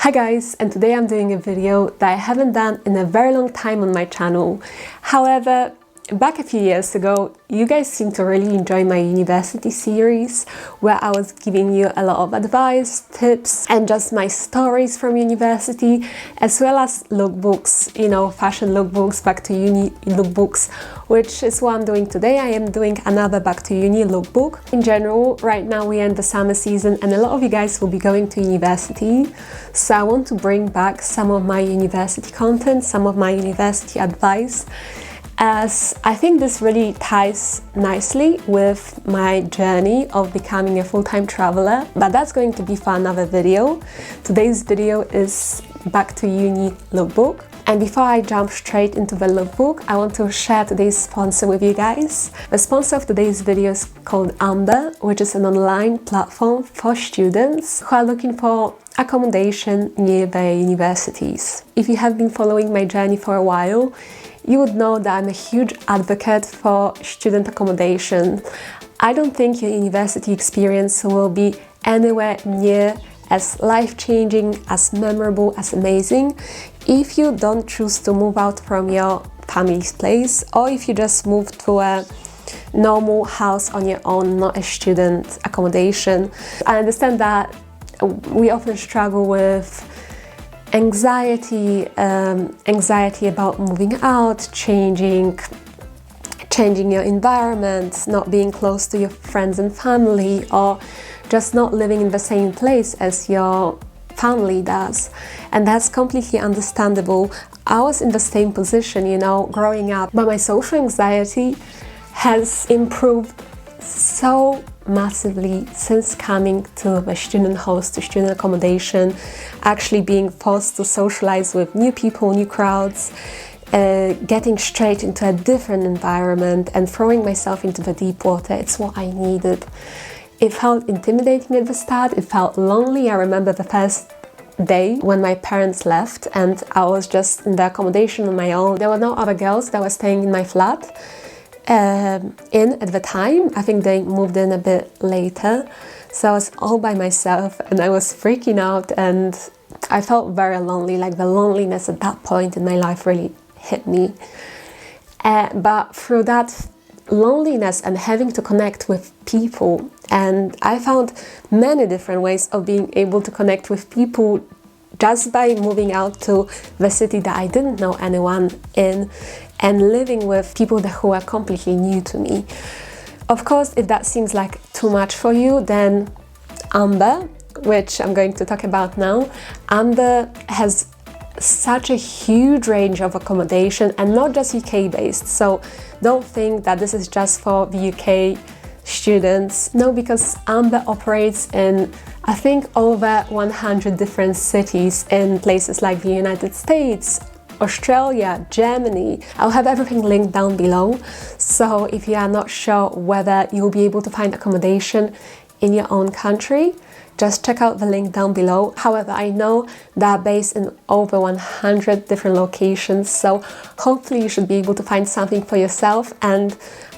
Hi guys, and today I'm doing a video that I haven't done in a very long time on my channel. However, back a few years ago, you guys seemed to really enjoy my university series where I was giving you a lot of advice, tips, and just my stories from university, as well as lookbooks, fashion lookbooks, back to uni lookbooks, which is what I'm doing today. I am doing another back to uni lookbook. In general, right now we end the summer season and a lot of you guys will be going to university. So I want to bring back some of my university content, some of my university advice, as I think this really ties nicely with my journey of becoming a full-time traveler, but that's going to be for another video. Today's video is back to uni lookbook. And before I jump straight into the lookbook, I want to share today's sponsor with you guys. The sponsor of today's video is called Amber, which is an online platform for students who are looking for accommodation near their universities. If you have been following my journey for a while, you would know that I'm a huge advocate for student accommodation. I don't think your university experience will be anywhere near as life-changing, as memorable, as amazing if you don't choose to move out from your family's place, or if you just move to a normal house on your own, not a student accommodation. I understand that we often struggle with anxiety about moving out, changing your environment, not being close to your friends and family, or just not living in the same place as your family does. And that's completely understandable. I was in the same position, growing up, but my social anxiety has improved so massively since coming to the student host, to student accommodation, actually being forced to socialize with new people, new crowds, getting straight into a different environment and throwing myself into the deep water. It's what I needed. It felt intimidating at the start, it felt lonely. I remember the first day when my parents left and I was just in the accommodation on my own. There were no other girls that were staying in my flat at the time. I think they moved in a bit later, so I was all by myself and I was freaking out and I felt very lonely. Like, the loneliness at that point in my life really hit me, but through that loneliness and having to connect with people, and I found many different ways of being able to connect with people just by moving out to the city that I didn't know anyone in and living with people who are completely new to me. Of course, if that seems like too much for you, then Amber, which I'm going to talk about now, Amber has such a huge range of accommodation and not just UK based. So don't think that this is just for the UK students. No, because Amber operates in, I think, over 100 different cities in places like the United States, Australia, Germany. I'll have everything linked down below. So if you are not sure whether you'll be able to find accommodation in your own country, just check out the link down below. However, I know they're based in over 100 different locations, so hopefully you should be able to find something for yourself. And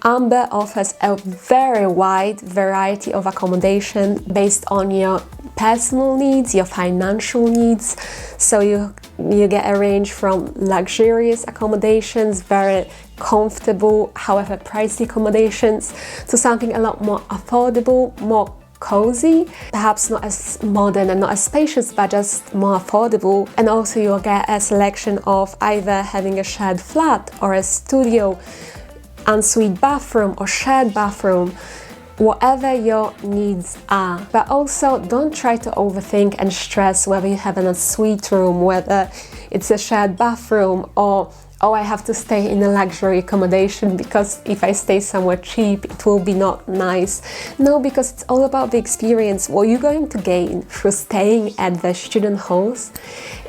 Amber offers a very wide variety of accommodation based on your personal needs, your financial needs. So you get a range from luxurious accommodations, very comfortable, however pricey accommodations, to something a lot more affordable, more cozy, perhaps not as modern and not as spacious, but just more affordable. And also you'll get a selection of either having a shared flat or a studio, ensuite bathroom or shared bathroom, whatever your needs are. But also don't try to overthink and stress whether you have an ensuite room, whether it's a shared bathroom, or oh, I have to stay in a luxury accommodation because if I stay somewhere cheap, it will be not nice. No, because it's all about the experience. What you're going to gain through staying at the student host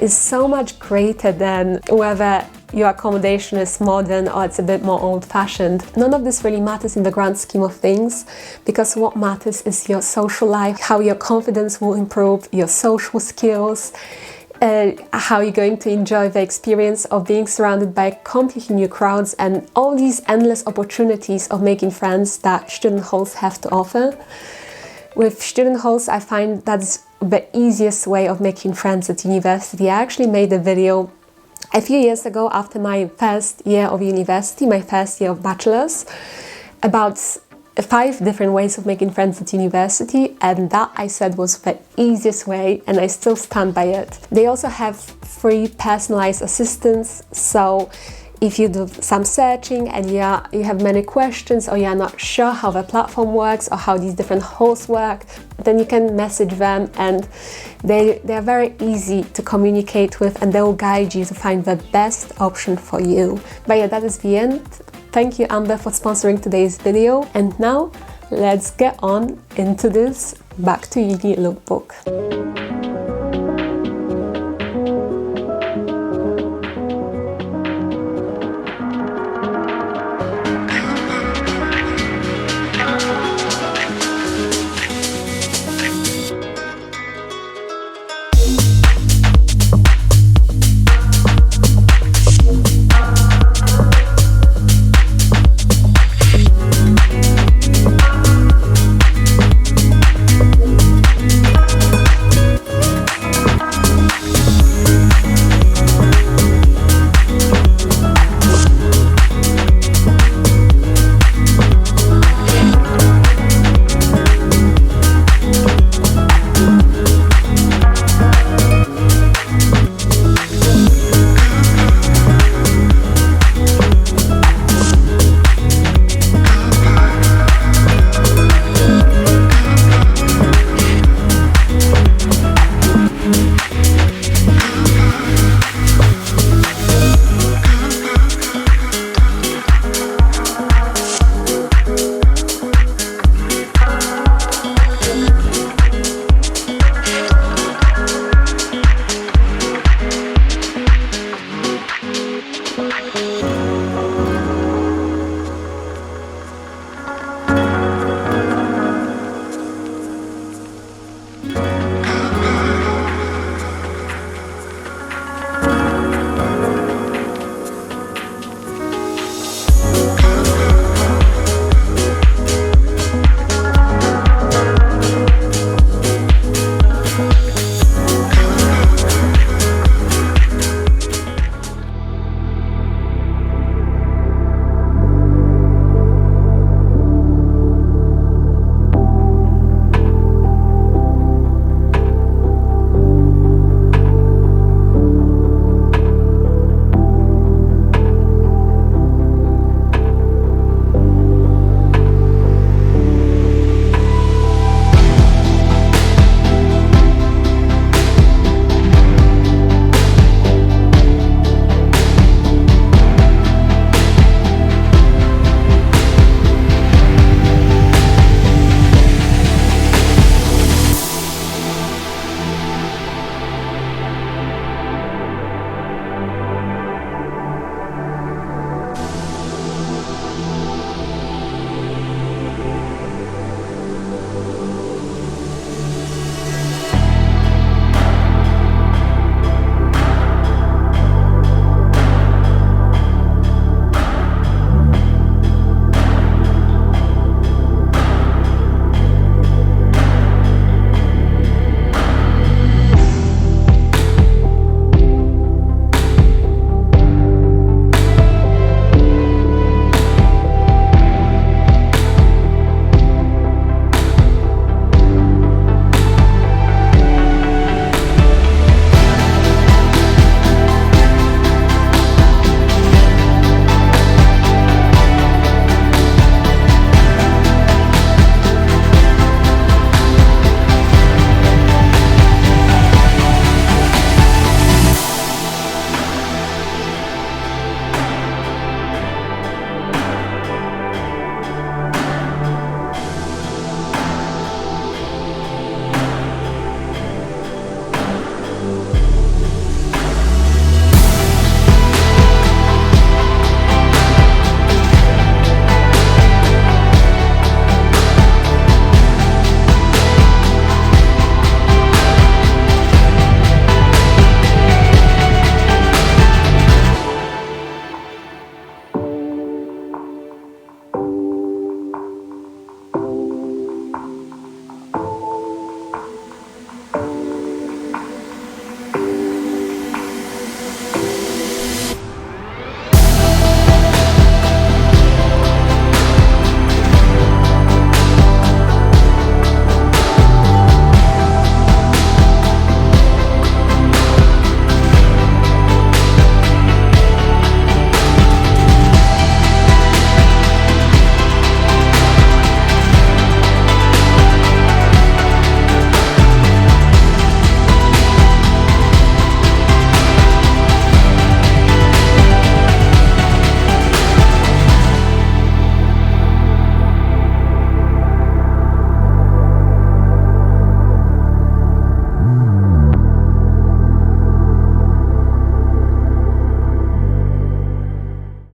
is so much greater than whether your accommodation is modern or it's a bit more old-fashioned. None of this really matters in the grand scheme of things, because what matters is your social life, how your confidence will improve, your social skills, how you're going to enjoy the experience of being surrounded by completely new crowds and all these endless opportunities of making friends that student halls have to offer. With student halls, I find that's the easiest way of making friends at university. I actually made a video a few years ago after my first year of university, my first year of bachelor's, about 5 different ways of making friends at university, and that I said was the easiest way, and I still stand by it. They also have free personalized assistants, so if you do some searching and you have many questions, or you're not sure how the platform works or how these different hosts work, then you can message them, and they're very easy to communicate with, and they will guide you to find the best option for you. But yeah, that is the end. Thank you, Amber, for sponsoring today's video. And now let's get on into this Back to Uni Lookbook.